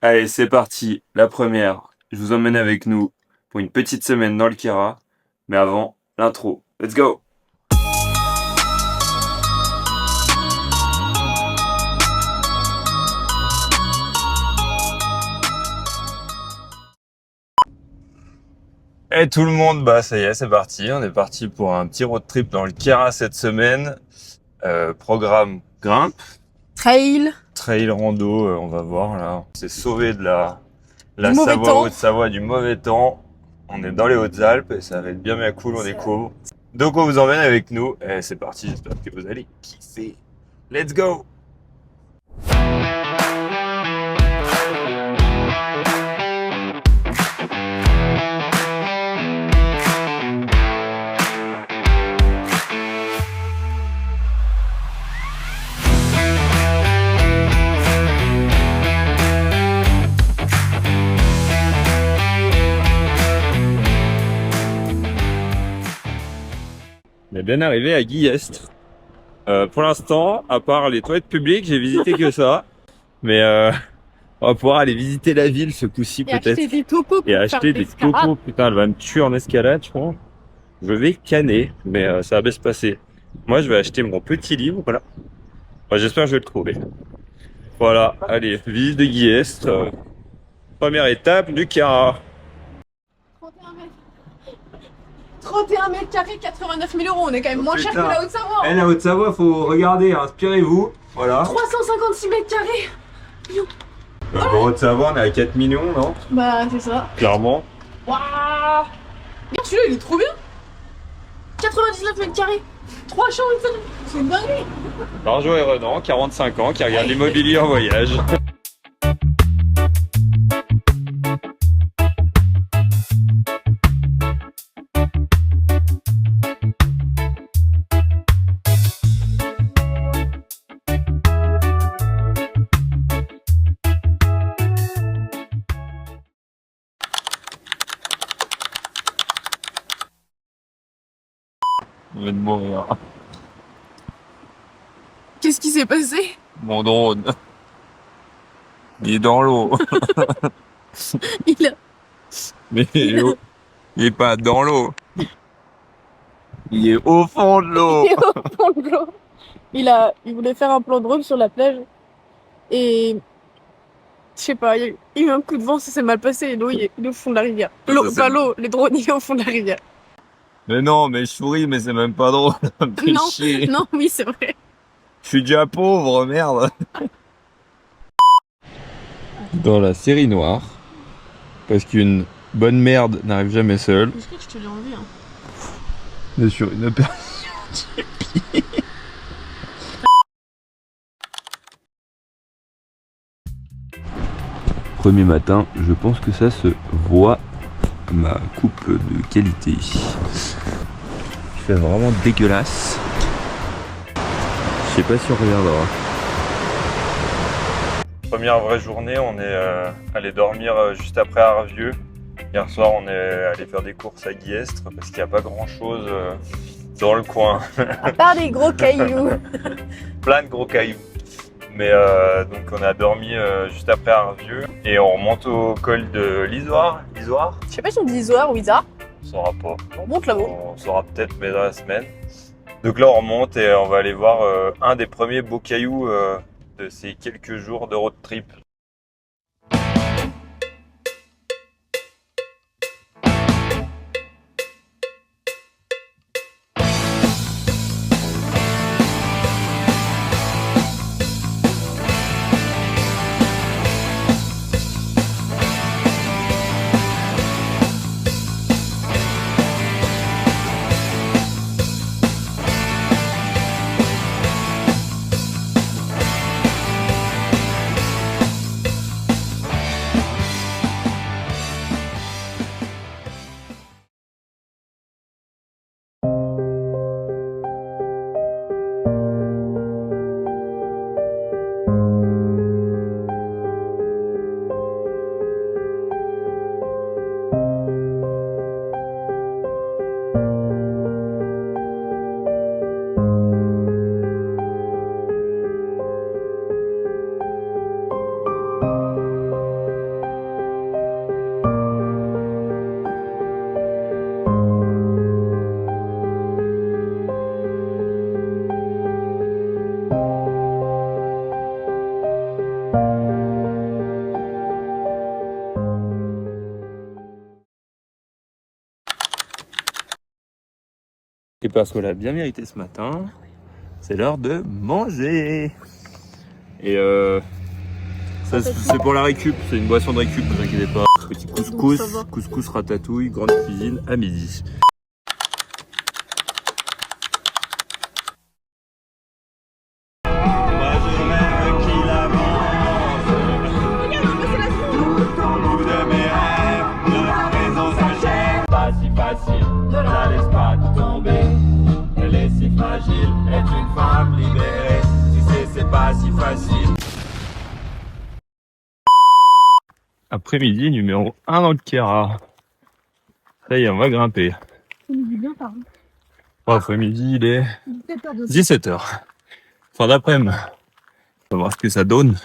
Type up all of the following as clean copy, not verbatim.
Allez, c'est parti. La première, je vous emmène avec nous pour une petite semaine dans le Kera. Mais avant, l'intro. Let's go! Et tout le monde, bah ça y est, c'est parti. On est parti pour un petit road trip dans le Kera cette semaine. Programme grimpe, Trail, trail rando, on va voir là. On s'est sauvé de la mauvais Savoie, temps. Haute-Savoie, du mauvais temps. On est dans les Hautes-Alpes et ça va être bien cool, on découvre. Donc on vous emmène avec nous. Et c'est parti, j'espère que vous allez kiffer. Let's go! On est bien arrivé à Guillestre. Pour l'instant, à part les toilettes publiques, j'ai visité que ça. Mais on va pouvoir aller visiter la ville ce coup-ci Et peut-être. acheter des topos pour Et faire acheter des l'escalade. topos. Putain, elle va me tuer en escalade, je crois. Je vais canner, mais ça va bien se passer. Moi, je vais acheter mon petit livre, voilà. Enfin, j'espère que je vais le trouver. Voilà, allez, visite de Guillestre. Première étape du Kera. 31 mètres. 31 mètres carrés, 89 000 euros. On est quand même Oh, moins cher que putain. la Haute-Savoie. Eh, la Haute-Savoie, faut regarder, inspirez-vous. Voilà. 356 mètres carrés. Pour Haute-Savoie, on est à 4 millions, non? Bah, c'est ça. Clairement. Waouh. Regarde, celui-là, il est trop bien. 99 mètres carrés. 3 chambres, c'est une dinguerie. Marjo et Renan, 45 ans, qui regarde l'immobilier en voyage. On vient de mourir. Qu'est-ce qui s'est passé? Mon drone. Il est dans l'eau. Il a... Mais il est pas dans l'eau. Il est au fond de l'eau. Il est au fond de l'eau. Il voulait faire un plan drone sur la plage. Et... Je sais pas, il y a eu un coup de vent, ça s'est mal passé et l'eau, il est au fond de la rivière. L'eau, pas l'eau, les drones, il est au fond de la rivière. Mais non, mais je souris, mais c'est même pas drôle. Ça me fait Non, chier. non, oui, c'est vrai. Je suis déjà pauvre, merde. Dans la série noire, parce qu'une bonne merde n'arrive jamais seule. Je crois que je te l'ai enlevé. Hein. On est sur une opération de pied. Premier matin, je pense que ça se voit, ma coupe de qualité. Il fait vraiment dégueulasse. Je sais pas si on regardera. Première vraie journée, on est allé dormir juste après Arvieux. Hier soir, on est allé faire des courses à Guillestre parce qu'il n'y a pas grand chose dans le coin. À part des gros cailloux. Plein de gros cailloux. Mais donc on a dormi juste après Arvieux et on remonte au col de l'Isoire. L'Isoire? Je sais pas si on dit Isoire ou Isa. On saura pas. On remonte là-haut. On saura peut-être mais dans la semaine. Donc là on remonte et on va aller voir un des premiers beaux cailloux de ces quelques jours de road trip. Et parce qu'on l'a bien mérité ce matin, c'est l'heure de manger. Et ça c'est pour la récup, c'est une boisson de récup, ne vous inquiétez pas. Petit couscous, couscous ratatouille, grande cuisine à midi. Fragile, être une femme libérée, tu sais c'est pas si facile. Après-midi numéro 1 dans le Kera. Ça y est, on va grimper. Ça nous dit bien par contre. Après-midi, il est 17h. 17h. Fin d'après-midi. On va voir ce que ça donne.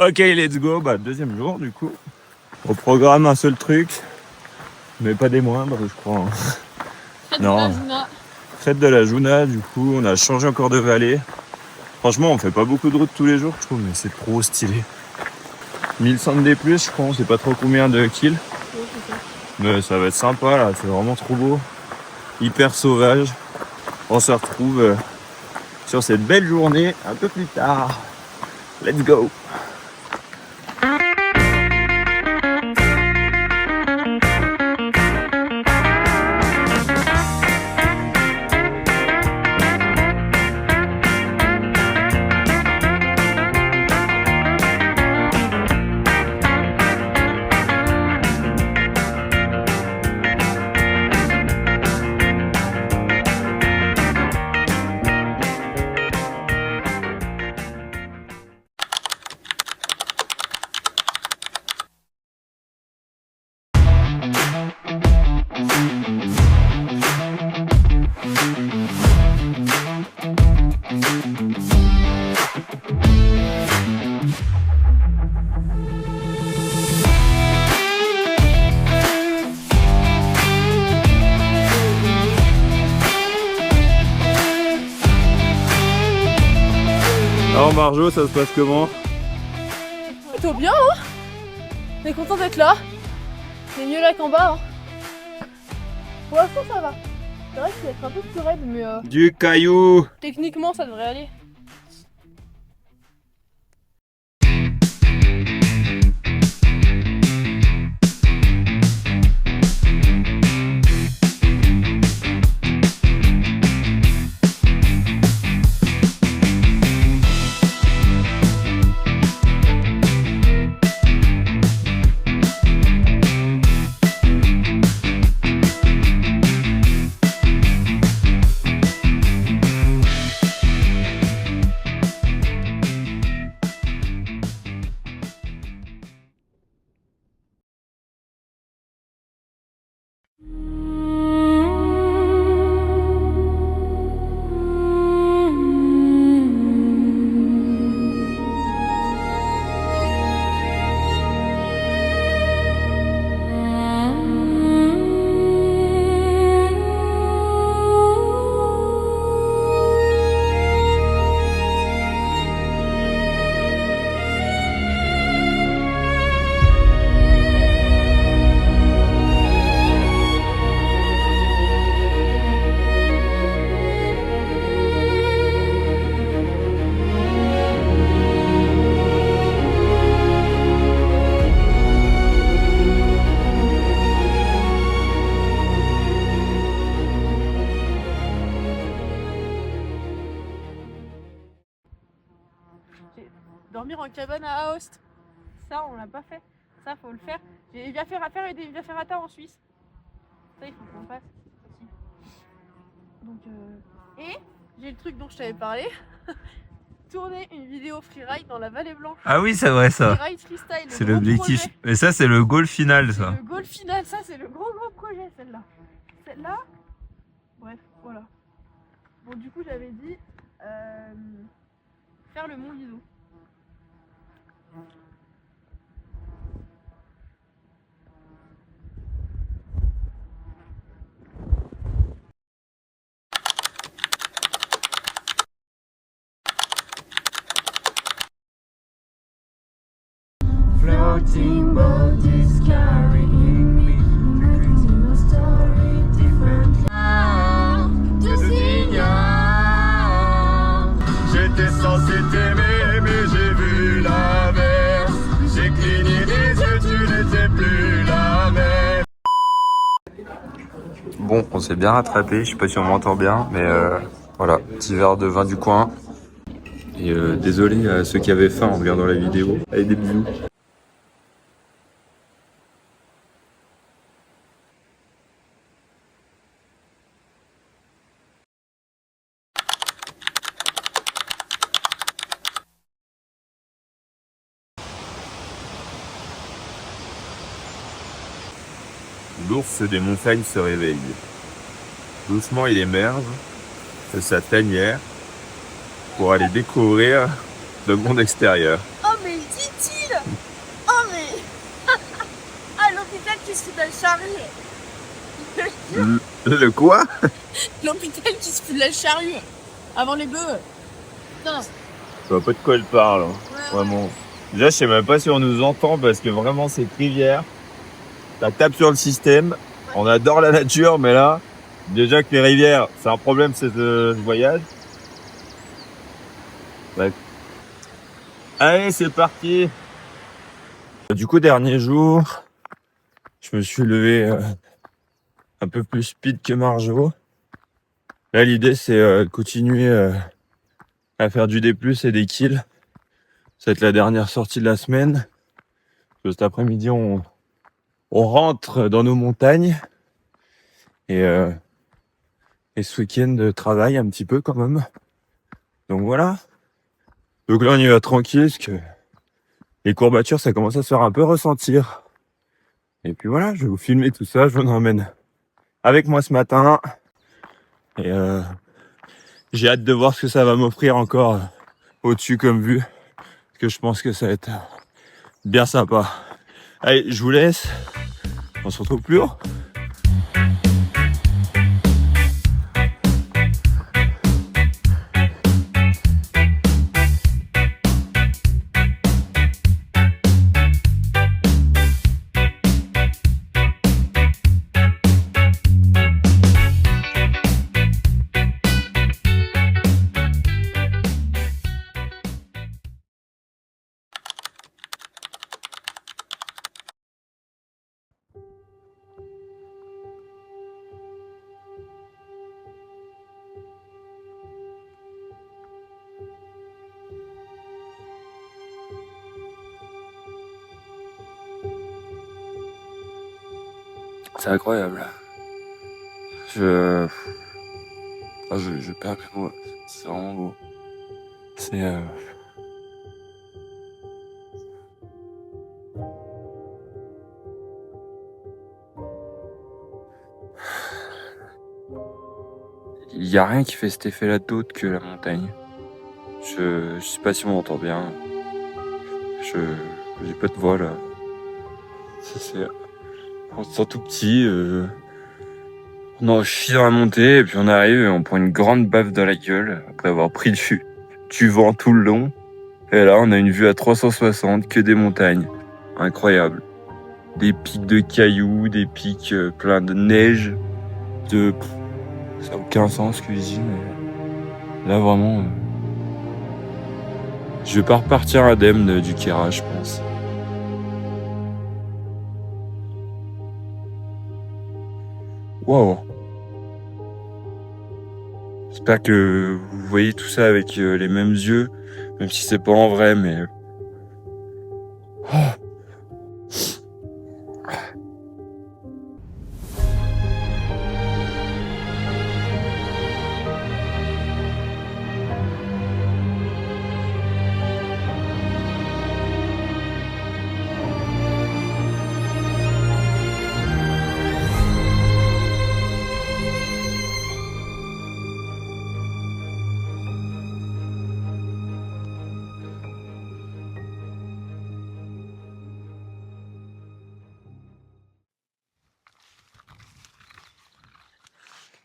Ok, let's go. Bah, deuxième jour, du coup. Au programme, un seul truc, mais pas des moindres, je crois. Non. Fête de la Juna, du coup, on a changé encore de vallée. Franchement, on fait pas beaucoup de routes tous les jours, je trouve, mais c'est trop stylé. 1100 de D+, je crois, on sait pas trop combien de kills. Oui, c'est ça. Mais ça va être sympa, là, c'est vraiment trop beau. Hyper sauvage. On se retrouve sur cette belle journée un peu plus tard. Let's go! Alors Marjo, ça se passe comment? Plutôt bien, hein. On est content d'être là. C'est mieux là qu'en bas, hein. Pour l'instant, ça va. C'est vrai que c'est un peu plus raide, mais Du caillou! techniquement, ça devrait aller. Dormir en cabane à Aoste. Ça, on l'a pas fait. Ça, faut le faire. J'ai bien faire des via ferrata en Suisse. Ça, il faut qu'on le fasse aussi. Donc, et j'ai le truc dont je t'avais parlé. Tourner une vidéo freeride dans la Vallée Blanche. Ah oui, c'est vrai ça. Freeride freestyle. C'est l'objectif. Mais ça, c'est le goal final, ça. Le goal final, ça c'est le gros projet, celle-là. Celle-là, bref, voilà. Bon, du coup, j'avais dit faire le Mont Lisou. Floating boat is carrying me, writing a story different. Je t'ignore. J'étais censé t'aimer, mais j'ai vu l'inverse. J'ai cligné les yeux, tu n'étais plus la même. Bon, on s'est bien rattrapé, je sais pas si on m'entend bien, mais voilà, petit verre de vin du coin. Et désolé à ceux qui avaient faim en regardant la vidéo. Allez, des bisous. L'ours des montagnes se réveille. Doucement, il émerge de sa tanière pour aller découvrir le monde extérieur. Oh, mais dit-il. Oh, mais. Ah, l'hôpital qui se fout de la charrue. Le quoi? L'hôpital qui se fout de la charrue. Avant les bœufs. Putain. Je vois pas de quoi elle parle. Hein. Ouais, Vraiment. Déjà, je sais même pas si on nous entend parce que vraiment, c'est rivière. Ça tape sur le système. On adore la nature, mais là, déjà que les rivières, c'est un problème ce voyage. Bref. Allez, c'est parti. Du coup, dernier jour, je me suis levé un peu plus speed que Marjo. Là, l'idée, c'est de continuer à faire du D+, et des kills. Ça va être la dernière sortie de la semaine. Cet après-midi, on rentre dans nos montagnes. Et ce week-end, travail un petit peu quand même. Donc voilà. Donc là, on y va tranquille, parce que les courbatures, ça commence à se faire un peu ressentir. Et puis voilà, je vais vous filmer tout ça, je vous en emmène avec moi ce matin. Et j'ai hâte de voir ce que ça va m'offrir encore au-dessus comme vue. Parce que je pense que ça va être bien sympa. Allez, je vous laisse. On se retrouve plus haut. C'est incroyable. Je perds mes mots. C'est vraiment beau. C'est il y a rien qui fait cet effet-là d'autre que la montagne. Je sais pas si on m'entend bien. J'ai pas de voix là. On se sent tout petit. On chie dans la montée et puis on arrive et on prend une grande baffe dans la gueule après avoir pris du vent tout le long. Et là, on a une vue à 360, que des montagnes. Incroyable. Des pics de cailloux, des pics pleins de neige. Ça n'a aucun sens ce que je dis, mais là vraiment, je vais pas repartir indemne du Kera, je pense. Wow. J'espère que vous voyez tout ça avec les mêmes yeux, même si c'est pas en vrai, mais... Oh.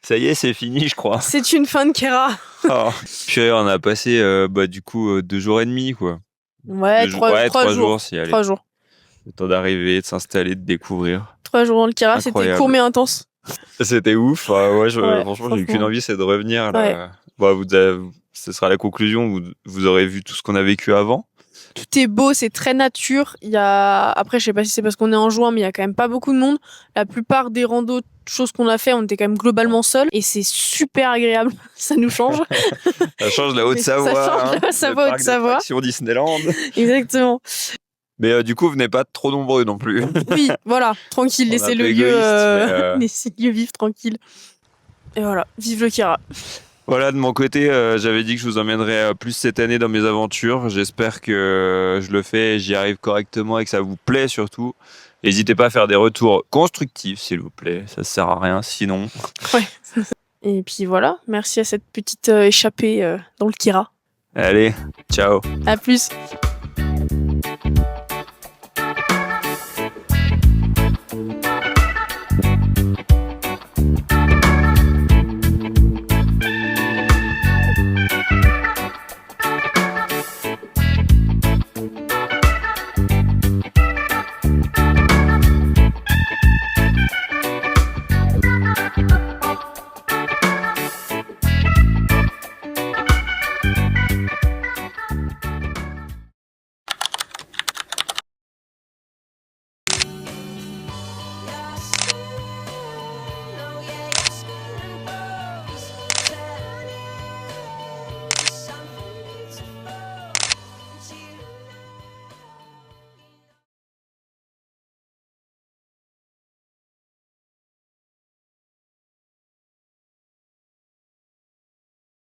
Ça y est, c'est fini, je crois. C'est une fin de Kera. Oh. Puis on a passé du coup 2 jours et demi, quoi. Ouais, 3 3 jours. jours, si allez. 3 jours. Le temps d'arriver, de s'installer, de découvrir. 3 jours dans le Kera, c'était Incroyable. court mais intense. C'était ouf. Ouais, Ouais, franchement, j'ai eu qu'une franchement. envie, c'est de revenir. Là. Ce sera la conclusion. Vous aurez vu tout ce qu'on a vécu avant. Tout est beau, c'est très nature. Après, je sais pas si c'est parce qu'on est en juin, mais il y a quand même pas beaucoup de monde. La plupart des randos, choses qu'on a fait, on était quand même globalement seuls. Et c'est super agréable. Ça nous change. Ça change la Haute-Savoie. Ça change la Haute-Savoie, le parc Haute-Savoie. d'attractions Disneyland. Exactement. Mais du coup, venez pas trop nombreux non plus. Oui, voilà. Tranquille, On est laissez un le peu lieu, égoïste, mais, laissez le lieu vivre tranquille. Et voilà, vive le Kera. Voilà, de mon côté, j'avais dit que je vous emmènerais plus cette année dans mes aventures. J'espère que je le fais et j'y arrive correctement et que ça vous plaît surtout. N'hésitez pas à faire des retours constructifs, s'il vous plaît. Ça sert à rien, sinon. Ouais. Et puis voilà, merci à cette petite échappée dans le Kera. Allez, ciao. À plus.